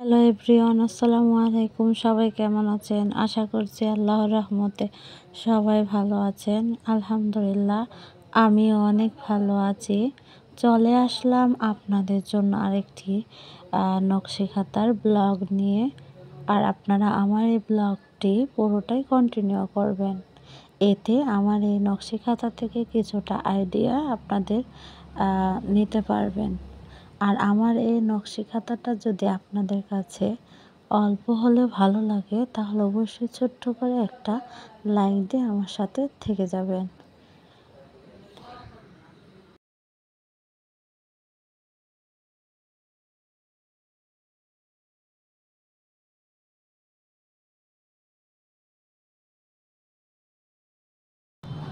Hello everyone, আসসালামু আলাইকুম। সবাই কেমন আছেন? আশা করছি আল্লাহর রহমতে সবাই ভালো আছেন। আলহামদুলিল্লাহ, আমিও অনেক ভালো আছি। চলে আসলাম আপনাদের জন্য আরেকটি নকশি খাতার ব্লগ নিয়ে। আর আপনারা আমার এই ব্লগটি পুরোটাই কন্টিনিউ করবেন। এতে আমার এই নকশি খাতা থেকে কিছুটা আইডিয়া আপনাদের নিতে পারবেন। আর আমার এই নকশি খাতাটা যদি আপনাদের কাছে অল্প হলেও ভালো লাগে, তাহলে অবশ্যই ছোট্ট করে একটা লাইক দিয়ে আমার সাথে থেকে যাবেন।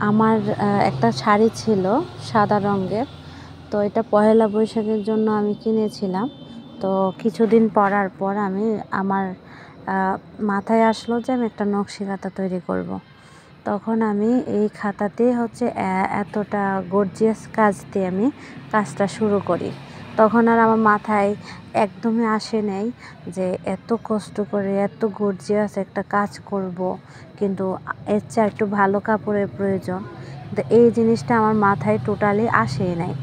আমার একটা শাড়ি ছিল সাদা রঙের, তো এটা পহেলা বৈশাখের জন্য আমি কিনেছিলাম। তো কিছুদিন পরার পর আমার মাথায় আসলো যে আমি একটা নকশি খাতা তৈরি করব। তখন আমি এই খাতাতে এতটা গর্জিয়াস কাজ দিয়ে আমি কাজটা শুরু করি। তখন আর আমার মাথায় একদমই আসে নাই যে এত কষ্ট করে এত গর্জিয়াস একটা কাজ করব, কিন্তু এর চেয়ে একটু ভালো কাপড়ের প্রয়োজন। তো এই জিনিসটা আমার মাথায় টোটালি আসেই নাই,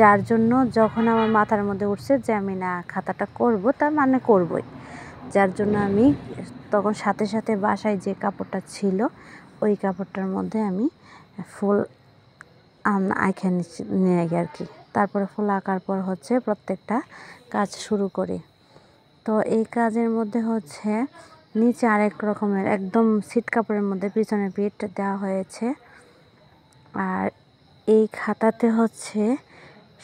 যার জন্য যখন আমার মাথার মধ্যে উঠছে যে আমি না খাতাটা করব, তার মানে করবই। যার জন্য আমি তখন সাথে সাথে বাসায় যে কাপড়টা ছিল ওই কাপড়টার মধ্যে আমি ফুল আঁকে নিয়ে গিয়ে আর কি। তারপরে ফুল আঁকার পর প্রত্যেকটা কাজ শুরু করি। তো এই কাজের মধ্যে নিচে আরেক রকমের একদম সিট কাপড়ের মধ্যে পিছনের পিঠ দেওয়া হয়েছে। আর এই খাতাতে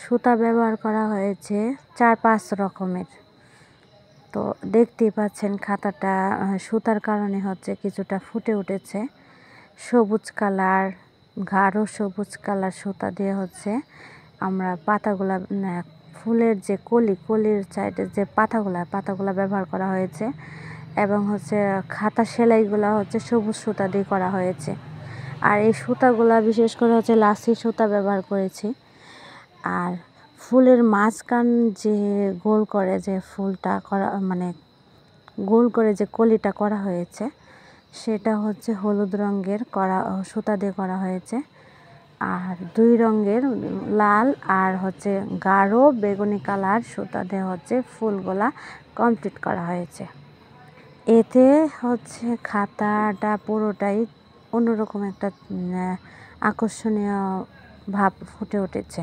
সুতা ব্যবহার করা হয়েছে 4-5 রকমের। তো দেখতেই পাচ্ছেন খাতাটা সুতার কারণে কিছুটা ফুটে উঠেছে। সবুজ কালার, গাঢ় সবুজ কালার সুতা দিয়ে আমরা পাতাগুলা, ফুলের যে কলির সাইডে যে পাতাগুলা ব্যবহার করা হয়েছে। এবং খাতা সেলাইগুলা সবুজ সুতা দিয়ে করা হয়েছে। আর এই সুতাগুলা বিশেষ করে লাসি সুতা ব্যবহার করেছি। আর ফুলের মাঝখান যে গোল করে যে ফুলটা করা, মানে গোল করে যে কলিটা করা হয়েছে, সেটা হলুদ রঙের সুতা দিয়ে করা হয়েছে। আর 2 রঙের লাল আর গাঢ় বেগুনি কালার সুতা দিয়ে ফুলগুলা কমপ্লিট করা হয়েছে। এতে খাতাটা পুরোটাই অন্যরকম একটা আকর্ষণীয় ভাব ফুটে উঠেছে।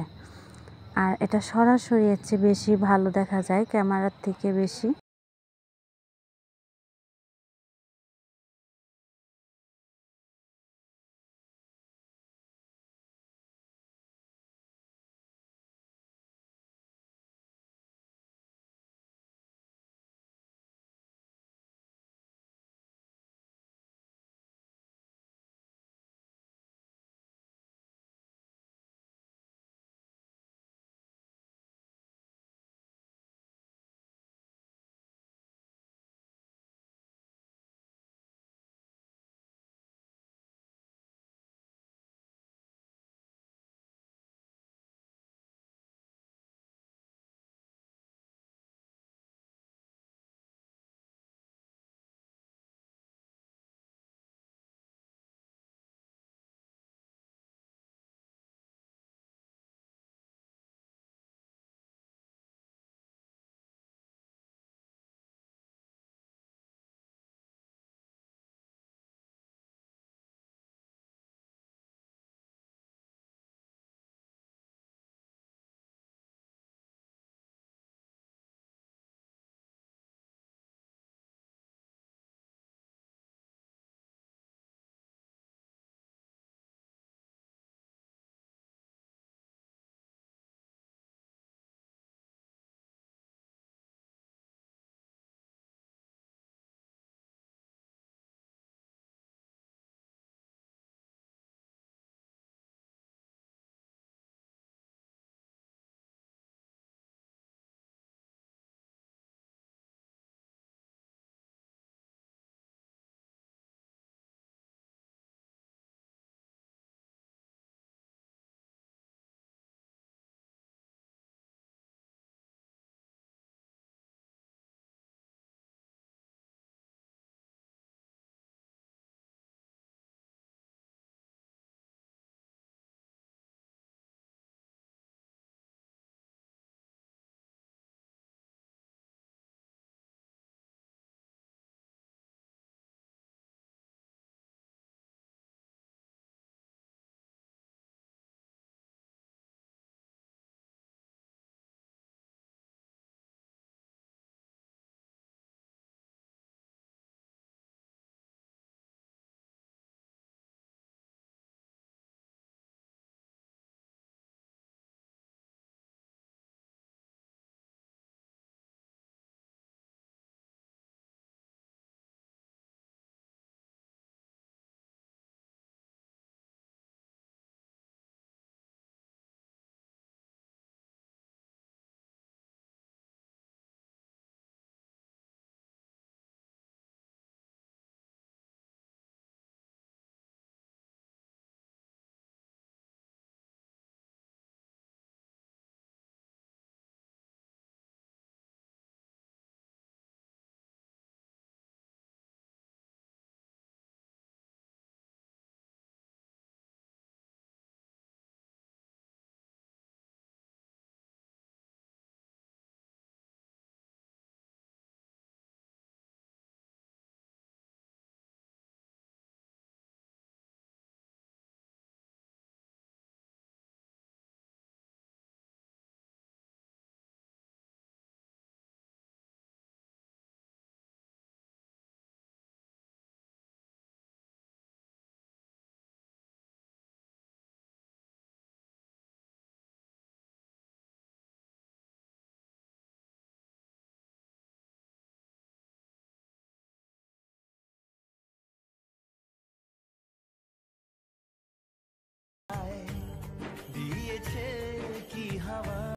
আর এটা সরাসরি বেশি ভালো দেখা যায় ক্যামেরার থেকে বেশি।